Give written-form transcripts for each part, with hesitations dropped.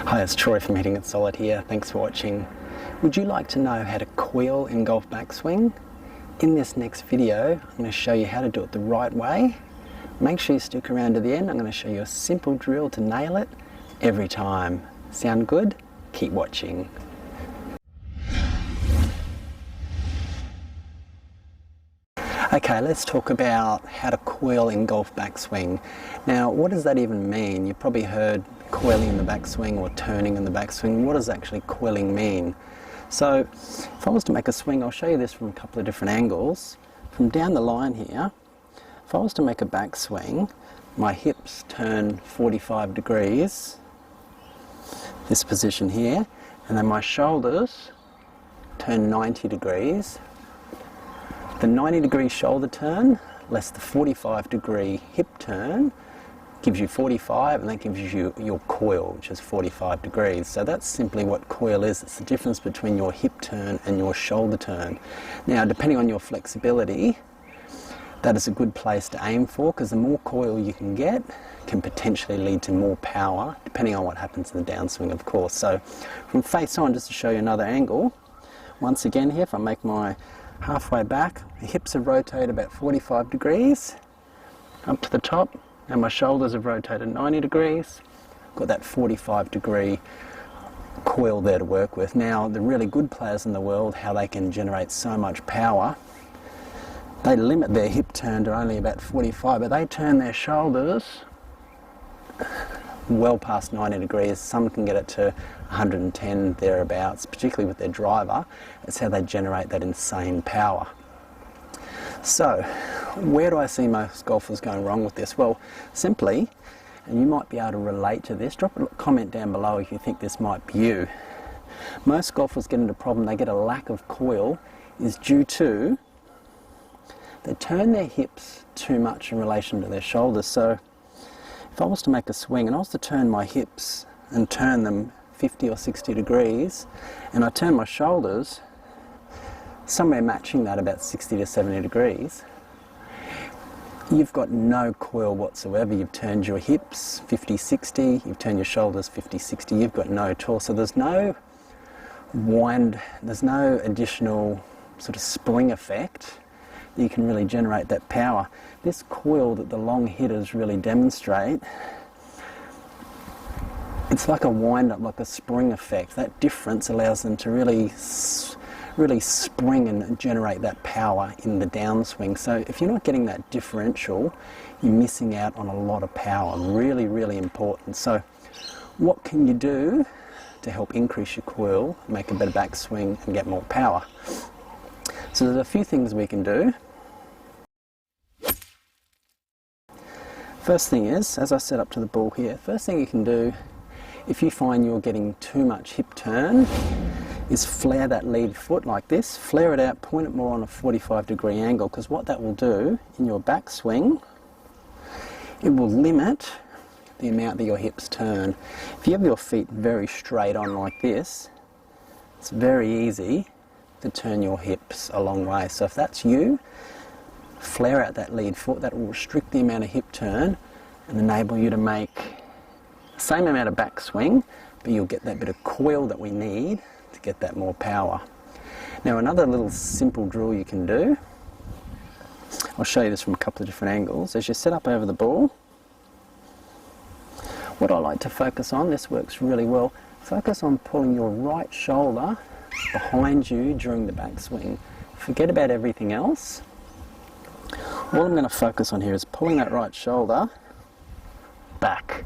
Hi, it's Troy from Hitting It Solid here. Thanks for watching. Would you like to know how to coil in golf backswing? In this next video, I'm going to show you how to do it the right way. Make sure you stick around to the end. I'm going to show you a simple drill to nail it every time. Sound good? Keep watching. Okay, let's talk about how to coil in golf backswing. Now, what does that even mean? You've probably heard coiling in the backswing or turning in the backswing. What does actually coiling mean? So, if I was to make a swing, I'll show you this from a couple of different angles. From down the line here, if I was to make a backswing, my hips turn 45 degrees, this position here, and then my shoulders turn 90 degrees. The 90 degree shoulder turn less the 45 degree hip turn gives you 45, and that gives you your coil, which is 45 degrees. So that's simply what coil is. It's the difference between your hip turn and your shoulder turn. Now, depending on your flexibility, that is a good place to aim for, because the more coil you can get can potentially lead to more power, depending on what happens in the downswing, of course. So from face on, just to show you another angle, once again here, if I make my halfway back, the hips have rotated about 45 degrees up to the top, and my shoulders have rotated 90 degrees. Got that 45 degree coil there to work with. Now, the really good players in the world, how they can generate so much power, they limit their hip turn to only about 45, but they turn their shoulders well past 90 degrees. Some can get it to 110 thereabouts, particularly with their driver. It's how they generate that insane power. So, where do I see most golfers going wrong with this? Well, simply, and you might be able to relate to this, drop a comment down below if you think this might be you. Most golfers get into a problem, they get a lack of coil, is due to they turn their hips too much in relation to their shoulders. So, if I was to make a swing and I was to turn my hips and turn them 50 or 60 degrees, and I turn my shoulders somewhere matching that, about 60 to 70 degrees, you've got no coil whatsoever. You've turned your hips 50, 60, you've turned your shoulders 50, 60, you've got no toil. So there's no wind, there's no additional sort of spring effect. You can really generate that power. This coil that the long hitters really demonstrate, it's like a wind-up, like a spring effect. That difference allows them to really spring and generate that power in the downswing. So if you're not getting that differential, you're missing out on a lot of power. Really, really important. So what can you do to help increase your coil, make a better backswing and get more power? So there's a few things we can do. First thing is, as I set up to the ball here, first thing you can do, if you find you're getting too much hip turn, is flare that lead foot like this. Flare it out, point it more on a 45 degree angle, because what that will do in your backswing, it will limit the amount that your hips turn. If you have your feet very straight on like this, it's very easy to turn your hips a long way. So if that's you, flare out that lead foot. That will restrict the amount of hip turn and enable you to make the same amount of backswing, but you'll get that bit of coil that we need to get that more power. Now, another little simple drill you can do, I'll show you this from a couple of different angles. As you set up over the ball, what I like to focus on, this works really well, focus on pulling your right shoulder behind you during the backswing. Forget about everything else. All I'm going to focus on here is pulling that right shoulder back.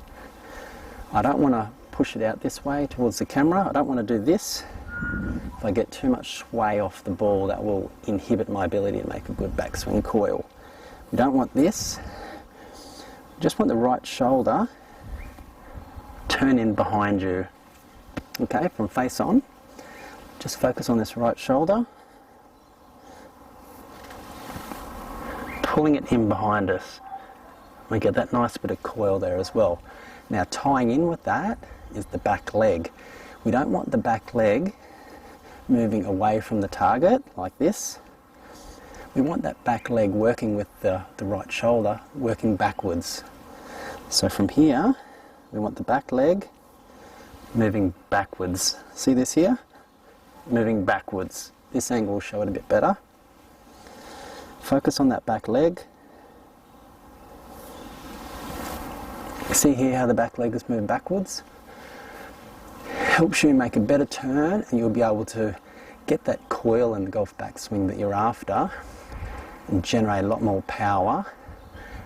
I don't want to push it out this way towards the camera. I don't want to do this. If I get too much sway off the ball, that will inhibit my ability to make a good backswing coil. We don't want this. We just want the right shoulder turn in behind you. Okay, from face on. Just focus on this right shoulder. Pulling it in behind us. We get that nice bit of coil there as well. Now, tying in with that is the back leg. We don't want the back leg moving away from the target like this. We want that back leg working with the right shoulder, working backwards. So from here, we want the back leg moving backwards. See this here? Moving backwards. This angle will show it a bit better. Focus on that back leg. See here how the back leg is moving backwards? Helps you make a better turn, and you'll be able to get that coil in the golf backswing that you're after and generate a lot more power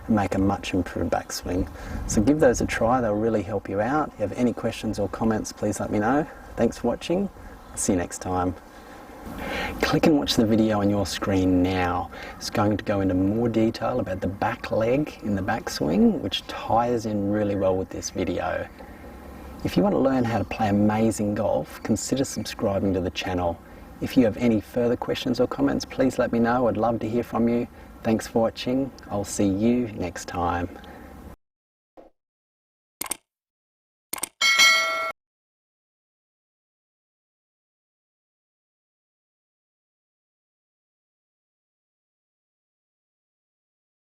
and make a much improved backswing. So give those a try, they'll really help you out. If you have any questions or comments, please let me know. Thanks for watching. I'll see you next time. Click and watch the video on your screen now. It's going to go into more detail about the back leg in the backswing, which ties in really well with this video. If you want to learn how to play amazing golf, consider subscribing to the channel. If you have any further questions or comments, please let me know. I'd love to hear from you. Thanks for watching. I'll see you next time.